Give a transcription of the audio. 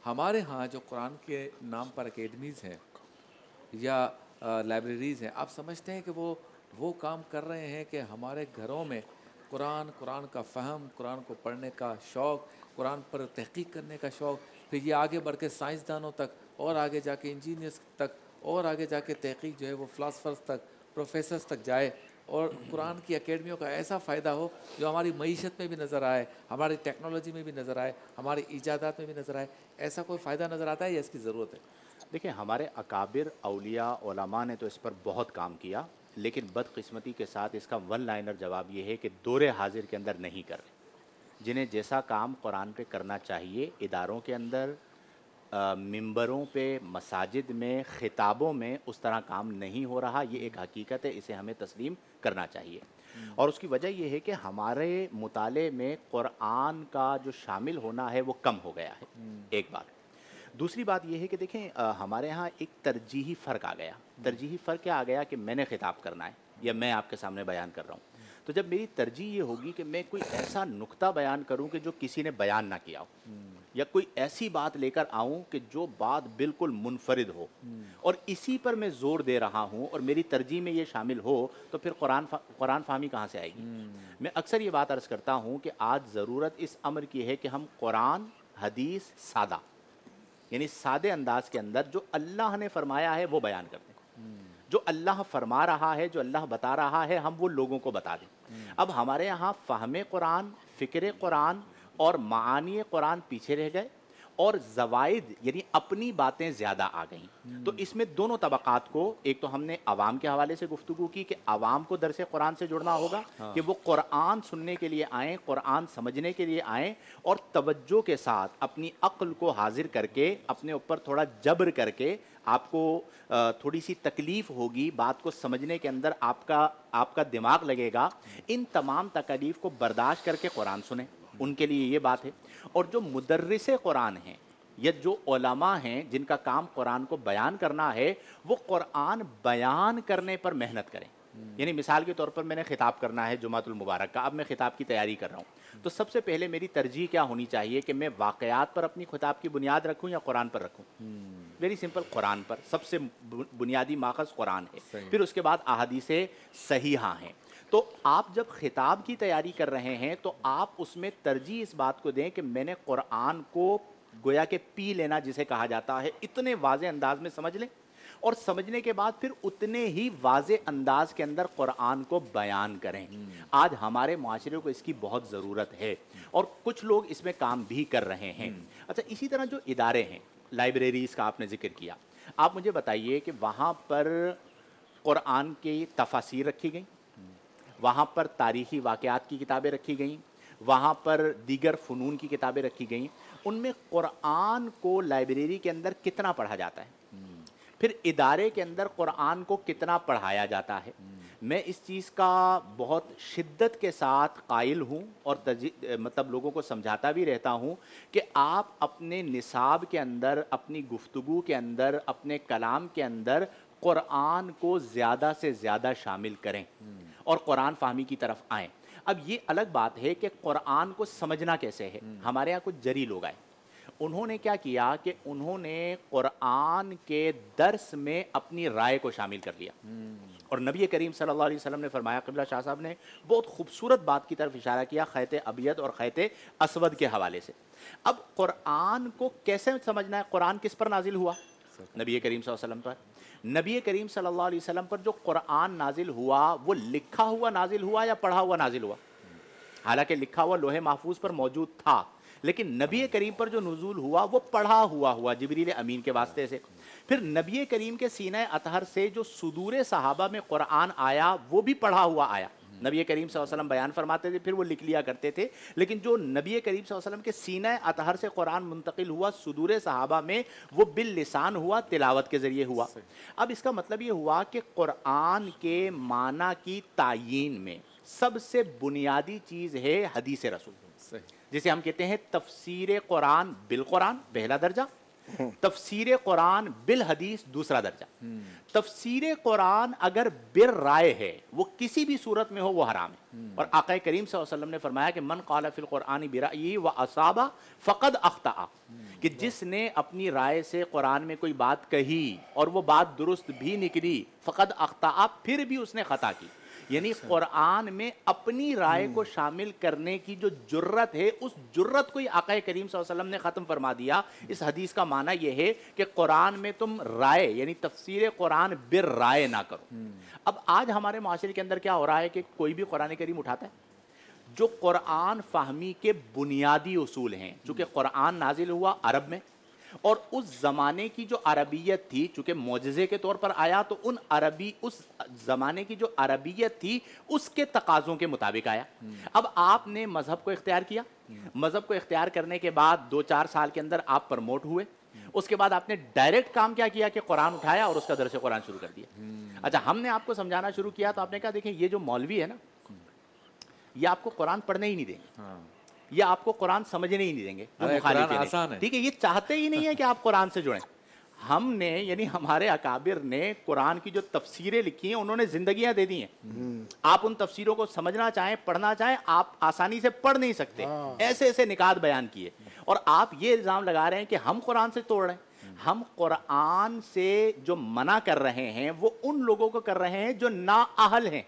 ہمارے ہاں جو قرآن کے نام پر اکیڈمیز ہیں یا لائبریریز ہیں، آپ سمجھتے ہیں کہ وہ کام کر رہے ہیں کہ ہمارے گھروں میں قرآن کا فہم، قرآن کو پڑھنے کا شوق، قرآن پر تحقیق کرنے کا شوق، پھر یہ آگے بڑھ کے سائنسدانوں تک، اور آگے جا کے انجینئرس تک، اور آگے جا کے تحقیق جو ہے وہ فلاسفرز تک، پروفیسرز تک جائے، اور قرآن کی اکیڈمیوں کا ایسا فائدہ ہو جو ہماری معیشت میں بھی نظر آئے، ہماری ٹیکنالوجی میں بھی نظر آئے، ہماری ایجادات میں بھی نظر آئے؟ ایسا کوئی فائدہ نظر آتا ہے یا اس کی ضرورت ہے؟ دیکھیں، ہمارے اکابر اولیاء علماء نے تو اس پر بہت کام کیا، لیکن بدقسمتی کے ساتھ اس کا ون لائنر جواب یہ ہے کہ دور حاضر کے اندر نہیں کر رہے۔ جنہیں جیسا کام قرآن پہ کرنا چاہیے، اداروں کے اندر، ممبروں پہ، مساجد میں، خطابوں میں اس طرح کام نہیں ہو رہا۔ یہ ایک حقیقت ہے، اسے ہمیں تسلیم کرنا چاہیے۔ اور اس کی وجہ یہ ہے کہ ہمارے مطالعے میں قرآن کا جو شامل ہونا ہے وہ کم ہو گیا ہے، ایک بات۔ دوسری بات یہ ہے کہ دیکھیں، ہمارے ہاں ایک ترجیحی فرق آ گیا۔ ترجیحی فرق کیا آ گیا کہ میں نے خطاب کرنا ہے یا میں آپ کے سامنے بیان کر رہا ہوں۔ تو جب میری ترجیح یہ ہوگی کہ میں کوئی ایسا نقطہ بیان کروں کہ جو کسی نے بیان نہ کیا ہو، یا کوئی ایسی بات لے کر آؤں کہ جو بات بالکل منفرد ہو، اور اسی پر میں زور دے رہا ہوں اور میری ترجیح میں یہ شامل ہو، تو پھر قرآن فہمی کہاں سے آئے گی؟ میں اکثر یہ بات عرض کرتا ہوں کہ آج ضرورت اس امر کی ہے کہ ہم قرآن، حدیث سادہ، یعنی سادے انداز کے اندر جو اللہ نے فرمایا ہے وہ بیان کرتے ہیں۔ جو اللہ فرما رہا ہے، جو اللہ بتا رہا ہے، ہم وہ لوگوں کو بتا دیں۔ اب ہمارے یہاں فہم قرآن، فکر قرآن اور معانی قرآن پیچھے رہ گئے، اور زوائد یعنی اپنی باتیں زیادہ آ گئیں۔ تو اس میں دونوں طبقات کو، ایک تو ہم نے عوام کے حوالے سے گفتگو کی کہ عوام کو درس قرآن سے جڑنا ہوگا، کہ وہ قرآن سننے کے لیے آئیں، قرآن سمجھنے کے لیے آئیں، اور توجہ کے ساتھ اپنی عقل کو حاضر کر کے، اپنے اوپر تھوڑا جبر کر کے، آپ کو تھوڑی سی تکلیف ہوگی، بات کو سمجھنے کے اندر آپ کا دماغ لگے گا، ان تمام تکالیف کو برداشت کر کے قرآن سنیں۔ ان کے لیے یہ بات ہے۔ اور جو مدرس قرآن ہیں یا جو علماء ہیں جن کا کام قرآن کو بیان کرنا ہے، وہ قرآن بیان کرنے پر محنت کریں۔ یعنی مثال کے طور پر میں نے خطاب کرنا ہے جمعۃ المبارک کا، اب میں خطاب کی تیاری کر رہا ہوں، تو سب سے پہلے میری ترجیح کیا ہونی چاہیے کہ میں واقعات پر اپنی خطاب کی بنیاد رکھوں یا قرآن پر رکھوں؟ ویری سمپل، قرآن پر۔ سب سے بنیادی ماخذ قرآن ہے، پھر اس کے بعد احادیث صحیحہ ہیں۔ تو آپ جب خطاب کی تیاری کر رہے ہیں تو آپ اس میں ترجیح اس بات کو دیں کہ میں نے قرآن کو گویا کہ پی لینا جسے کہا جاتا ہے، اتنے واضح انداز میں سمجھ لیں، اور سمجھنے کے بعد پھر اتنے ہی واضح انداز کے اندر قرآن کو بیان کریں۔ آج ہمارے معاشرے کو اس کی بہت ضرورت ہے، اور کچھ لوگ اس میں کام بھی کر رہے ہیں۔ اچھا، اسی طرح جو ادارے ہیں، لائبریریز کا آپ نے ذکر کیا، آپ مجھے بتائیے کہ وہاں پر قرآن کی تفاسیر رکھی گئیں، وہاں پر تاریخی واقعات کی کتابیں رکھی گئیں، وہاں پر دیگر فنون کی کتابیں رکھی گئیں، ان میں قرآن کو لائبریری کے اندر کتنا پڑھا جاتا ہے؟ پھر ادارے کے اندر قرآن کو کتنا پڑھایا جاتا ہے؟ میں اس چیز کا بہت شدت کے ساتھ قائل ہوں، اور مطلب لوگوں کو سمجھاتا بھی رہتا ہوں کہ آپ اپنے نصاب کے اندر، اپنی گفتگو کے اندر، اپنے کلام کے اندر قرآن کو زیادہ سے زیادہ شامل کریں اور قرآن فہمی کی طرف آئیں۔ اب یہ الگ بات ہے کہ قرآن کو سمجھنا کیسے ہے۔ ہمارے یہاں کچھ جری لوگ آئے، انہوں نے کیا کیا کہ انہوں نے قرآن کے درس میں اپنی رائے کو شامل کر لیا، اور نبی کریم صلی اللہ علیہ وسلم نے فرمایا، قبلہ شاہ صاحب نے بہت خوبصورت بات کی طرف اشارہ کیا، خیط ابیض اور خیط اسود کے حوالے سے۔ اب قرآن کو کیسے سمجھنا ہے؟ قرآن کس پر نازل ہوا؟ نبی کریم صلی اللہ علیہ وسلم پر۔ نبی کریم صلی اللہ علیہ وسلم پر جو قرآن نازل ہوا، وہ لکھا ہوا نازل ہوا یا پڑھا ہوا نازل ہوا؟ حالانکہ لکھا ہوا لوح محفوظ پر موجود تھا، لیکن نبی کریم پر جو نزول ہوا وہ پڑھا ہوا جبریل امین کے واسطے سے۔ پھر نبی کریم کے سینہ اطہر سے جو صدور صحابہ میں قرآن آیا، وہ بھی پڑھا ہوا آیا۔ نبی کریم صلی اللہ علیہ وسلم بیان فرماتے تھے، پھر وہ لکھ لیا کرتے تھے، لیکن جو نبی کریم صلی اللہ علیہ وسلم کے سینہ اطہر سے قرآن منتقل ہوا صدور صحابہ میں، وہ باللسان ہوا، تلاوت کے ذریعے ہوا۔ اب اس کا مطلب یہ ہوا کہ قرآن کے معنی کی تعیین میں سب سے بنیادی چیز ہے حدیث رسول، جسے ہم کہتے ہیں تفسیر قرآن بالقرآن، پہلا درجہ، تفسیر قرآن بالحدیث دوسرا درجہ. تفسیر قرآن اگر بر رائے ہے وہ کسی بھی صورت میں ہو وہ حرام ہے. اور آقا کریم صلی اللہ علیہ وسلم نے فرمایا کہ من قال فی القرآن برأیہ واصاب فقد اخطأ, کہ جس نے اپنی رائے سے قرآن میں کوئی بات کہی اور وہ بات درست بھی نکلی, فقد اخطأ, پھر بھی اس نے خطا کی. یعنی قرآن میں اپنی رائے کو شامل کرنے کی جو جرت ہے, اس جرت کو ہی آقا کریم صلی اللہ علیہ وسلم نے ختم فرما دیا. اس حدیث کا معنی یہ ہے کہ قرآن میں تم رائے یعنی تفسیر قرآن بر رائے نہ کرو. اب آج ہمارے معاشرے کے اندر کیا ہو رہا ہے کہ کوئی بھی قرآن کریم اٹھاتا ہے, جو قرآن فہمی کے بنیادی اصول ہیں, چونکہ قرآن نازل ہوا عرب میں, اور اس زمانے کی جو عربیت تھی چونکہ معجزے کے طور پر آیا, تو اس زمانے کی جو عربیت تھی اس کے تقاضوں کے مطابق آیا. اب آپ نے مذہب کو اختیار کیا, مذہب کو اختیار کرنے کے بعد 2-4 سال کے اندر آپ پرموٹ ہوئے, اس کے بعد آپ نے ڈائریکٹ کام کیا کیا کہ قرآن اٹھایا اور اس کا درس قرآن شروع کر دیا. اچھا, ہم نے آپ کو سمجھانا شروع کیا تو آپ نے کہا دیکھیں یہ جو مولوی ہے نا, یہ آپ کو قرآن پڑھنے ہی نہیں دیں گے, یہ آپ کو قرآن سمجھنے ہی نہیں دیں گے, وہ مخالف ہیں. ٹھیک ہے, یہ چاہتے ہی نہیں ہے کہ آپ قرآن سے جڑیں. ہم نے یعنی ہمارے اکابر نے قرآن کی جو تفسیریں لکھی ہیں انہوں نے زندگیاں دے دی ہیں. آپ ان تفسیروں کو سمجھنا چاہیں, پڑھنا چاہیں, آپ آسانی سے پڑھ نہیں سکتے. ایسے ایسے نکات بیان کیے, اور آپ یہ الزام لگا رہے ہیں کہ ہم قرآن سے توڑ رہے ہیں. ہم قرآن سے جو منع کر رہے ہیں وہ ان لوگوں کو کر رہے ہیں جو نااہل ہیں.